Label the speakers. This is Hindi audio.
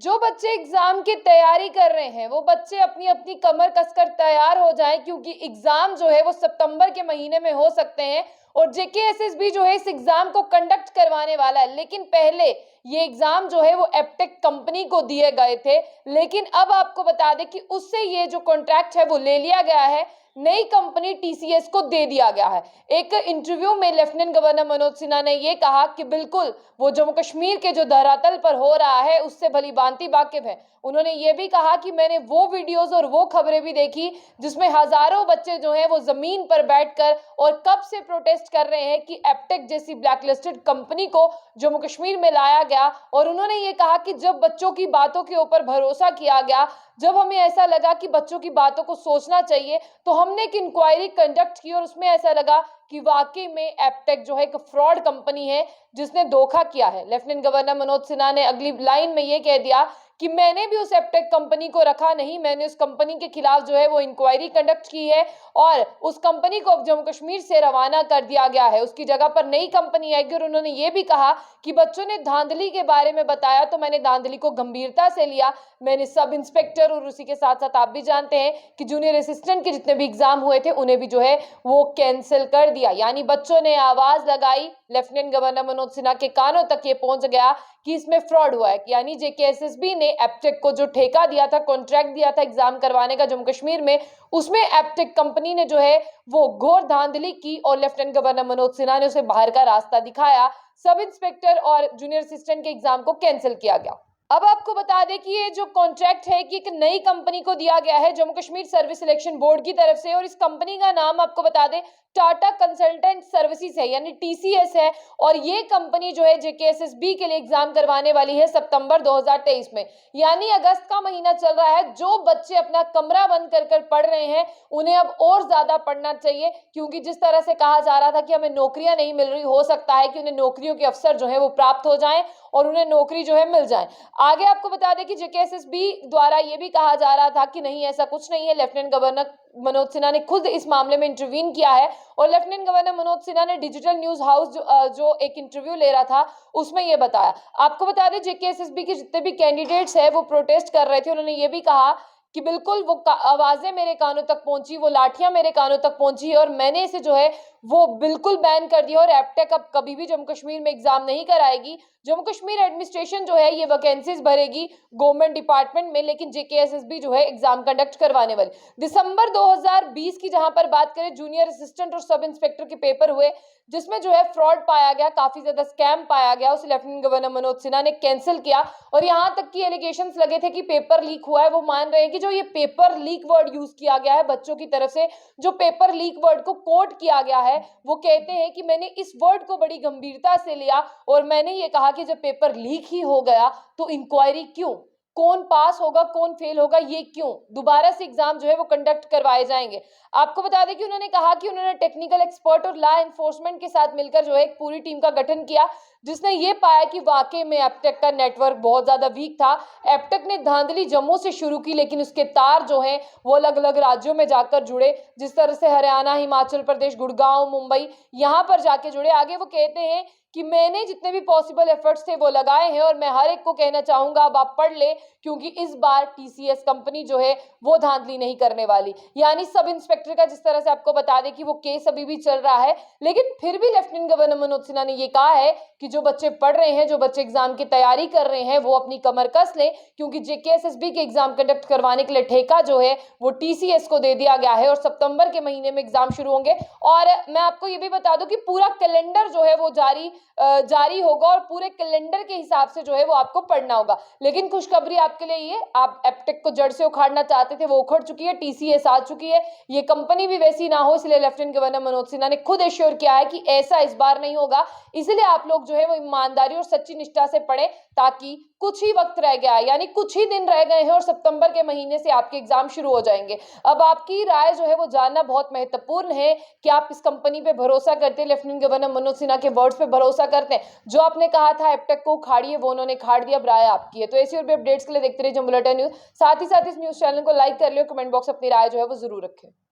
Speaker 1: जो बच्चे एग्जाम की तैयारी कर रहे हैं वो बच्चे अपनी अपनी कमर कसकर तैयार हो जाएं, क्योंकि एग्जाम जो है वो सितंबर के महीने में हो सकते हैं और जेकेएसएसबी जो है इस एग्जाम को कंडक्ट करवाने वाला है। लेकिन पहले ये एग्जाम जो है वो एप्टेक कंपनी को दिए गए थे, लेकिन अब आपको बता दें कि उससे ये जो कॉन्ट्रैक्ट है वो ले लिया गया है, नई कंपनी टीसीएस को दे दिया गया है। एक इंटरव्यू में लेफ्टिनेंट गवर्नर मनोज सिन्हा ने यह कहा कि बिल्कुल वो जम्मू कश्मीर के जो धरातल पर हो रहा है उससे भली भांति वाकिफ है। उन्होंने ये भी कहा कि मैंने वो वीडियोस और वो खबरें भी देखी जिसमें हजारों बच्चे जो हैं वो जमीन पर बैठकर और कब से प्रोटेस्ट कर रहे हैं कि एप्टेक जैसी ब्लैकलिस्टेड कंपनी को जम्मू कश्मीर में लाया गया। और उन्होंने ये कहा कि जब बच्चों की बातों के ऊपर भरोसा किया गया, जब हमें ऐसा लगा कि बच्चों की बातों को सोचना चाहिए, तो हमने एक इंक्वायरी कंडक्ट की और उसमें ऐसा लगा कि वाकई में एप्टेक जो है एक फ्रॉड कंपनी है जिसने धोखा किया है। लेफ्टिनेंट गवर्नर मनोज सिन्हा ने अगली लाइन में ये कह दिया कि मैंने भी उस एप्टेक कंपनी को रखा नहीं, मैंने उस कंपनी के खिलाफ जो है वो इंक्वायरी कंडक्ट की है और उस कंपनी को अब जम्मू कश्मीर से रवाना कर दिया गया है, उसकी जगह पर नई कंपनी आएगी। और उन्होंने ये भी कहा कि बच्चों ने धांधली के बारे में बताया तो मैंने धांधली को गंभीरता से लिया। मैंने सब इंस्पेक्टर और उसी के साथ साथ आप भी जानते हैं कि जूनियर असिस्टेंट के जितने भी एग्जाम हुए थे उन्हें भी जो है वो कैंसिल कर दिया। यानी बच्चों ने आवाज लगाई, लेफ्टिनेंट गवर्नर मनोज सिन्हा के कानों तक ये पहुंच गया कि इसमें फ्रॉड हुआ है। यानी जेकेएसएसबी ने एप्टेक को जो ठेका दिया था, कॉन्ट्रैक्ट दिया था एग्जाम करवाने का जम्मू कश्मीर में, उसमें एप्टेक कंपनी ने जो है वो घोर धांधली की और लेफ्टिनेंट गवर्नर मनोज सिन्हा ने उसे बाहर का रास्ता दिखाया। सब इंस्पेक्टर और जूनियर असिस्टेंट के एग्जाम को कैंसिल किया गया। अब आपको बता दें कि ये जो कॉन्ट्रैक्ट है कि एक नई कंपनी को दिया गया है Jammu Kashmir service selection board की तरफ से, और इस कंपनी का नाम आपको बता दें टाटा कंसल्टेंट सर्विसेज है यानी टीसीएस है। और ये कंपनी जो है जेकेएसएसबी के लिए एग्जाम करवाने वाली है सितंबर 2023 में, यानी अगस्त का महीना चल रहा है। जो बच्चे अपना कमरा बंद कर पढ़ रहे हैं उन्हें अब और ज्यादा पढ़ना चाहिए, क्योंकि जिस तरह से कहा जा रहा था कि हमें नौकरियां नहीं मिल रही, हो सकता है कि उन्हें नौकरियों के अवसर जो है वो प्राप्त हो जाएं और उन्हें नौकरी जो है मिल जाए। आगे आपको बता दें कि जेकेएसएसबी द्वारा यह भी कहा जा रहा था कि नहीं, ऐसा कुछ नहीं है। लेफ्टिनेंट गवर्नर मनोज सिन्हा ने खुद इस मामले में इंटरवीन किया है और लेफ्टिनेंट गवर्नर मनोज सिन्हा ने डिजिटल न्यूज हाउस जो एक इंटरव्यू ले रहा था उसमें यह बताया। आपको बता दें जेकेएसएसबी के जितने भी कैंडिडेट्स हैं वो प्रोटेस्ट कर रहे थे, उन्होंने ये भी कहा कि बिल्कुल वो आवाजें मेरे कानों तक पहुंची, वो लाठियां मेरे कानों तक पहुंची और मैंने इसे जो है वो बिल्कुल बैन कर दिया और एप्टेक अब कभी भी जम्मू कश्मीर में एग्जाम नहीं कराएगी। जम्मू कश्मीर एडमिनिस्ट्रेशन जो है ये वैकेंसीज भरेगी गवर्नमेंट डिपार्टमेंट में, लेकिन जेकेएसएसबी जो है एग्जाम कंडक्ट करवाने वाली। दिसंबर 2020 की जहां पर बात करें, जूनियर असिस्टेंट और सब इंस्पेक्टर के पेपर हुए जिसमें जो है फ्रॉड पाया गया, काफी ज्यादा स्कैम पाया गया, उसे लेफ्टिनेंट गवर्नर मनोज सिन्हा ने कैंसिल किया। और यहां तक कि एलिगेशंस लगे थे कि पेपर लीक हुआ है। वो मान रहे हैं कि जो ये पेपर लीक वर्ड यूज किया गया है बच्चों की तरफ से, जो पेपर लीक वर्ड को कोट किया गया है, वो कहते हैं कि मैंने इस वर्ड को बड़ी गंभीरता से लिया और मैंने ये कहा कि जब पेपर लीक ही हो गया तो इंक्वायरी क्यों, कौन पास होगा कौन फेल होगा, ये क्यों, दोबारा से एग्जाम जो है वो कंडक्ट करवाए जाएंगे। आपको बता दें कि उन्होंने कहा कि उन्होंने टेक्निकल एक्सपर्ट और लॉ एनफोर्समेंट के साथ मिलकर जो है एक पूरी टीम का गठन किया जिसने ये पाया कि वाकई में एप्टेक का नेटवर्क बहुत ज्यादा वीक था। एप्टेक ने धांधली जम्मू से शुरू की, लेकिन उसके तार जो हैं वो अलग अलग राज्यों में जाकर जुड़े, जिस तरह से हरियाणा, हिमाचल प्रदेश, गुड़गांव, मुंबई, यहाँ पर जाके जुड़े। आगे वो कहते हैं कि मैंने जितने भी पॉसिबल एफर्ट्स थे वो लगाए हैं और मैं हर एक को कहना चाहूंगा अब आप पढ़ ले, क्योंकि इस बार टीसीएस कंपनी जो है वो धांधली नहीं करने वाली। यानी सब इंस्पेक्टर का जिस तरह से आपको बता दें कि वो केस अभी भी चल रहा है, लेकिन फिर भी लेफ्टिनेंट गवर्नर मनोज सिन्हा ने ये कहा है कि जो बच्चे पढ़ रहे हैं, जो बच्चे एग्जाम की तैयारी कर रहे हैं, वो अपनी कमर कस लें, क्योंकि जेकेएसएसबी के एग्जाम कंडक्ट करवाने के लिए ठेका जो है वो टीसीएस को दे दिया गया है और सितंबर के महीने में एग्जाम शुरू होंगे। और मैं आपको ये भी बता दूं कि पूरा कैलेंडर जो है वो जारी होगा और पूरे कैलेंडर के हिसाब से जो है वो आपको पढ़ना होगा। लेकिन खुशखबरी आपके लिए ये, आप एप्टेक को जड़ से उखाड़ना चाहते थे वो उखड़ चुकी है, टीसीएस आ चुकी है, ये कंपनी भी वैसी ना हो, इसलिए लेफ्टिनेंट गवर्नर मनोज सिन्हा ने खुद एश्योर किया है कि ऐसा इस बार नहीं होगा। इसलिए आप लोग जो है वो ईमानदारी और सच्ची निष्ठा से पढ़ें, ताकि कुछ ही वक्त रह गया है, यानी कुछ ही दिन रह गए हैं और सितंबर के महीने से आपके एग्जाम शुरू हो जाएंगे। अब आपकी राय जो है वो जानना बहुत महत्वपूर्ण है कि आप इस कंपनी पे भरोसा करते हैं, लेफ्टिनेंट गवर्नर मनोज सिन्हा के वर्ड्स पे भरोसा करते हैं। जो आपने कहा था एप्टेक को उखाड़िए, वो उन्होंने खाड़ दिया, अब राय आपकी है। तो ऐसी और भी अपडेट्स के लिए देखते रहिए जंग बुलेटिन न्यूज। साथ ही साथ इस न्यूज चैनल को लाइक कर लियो, कमेंट बॉक्स अपनी राय जो है वो जरूर रखें।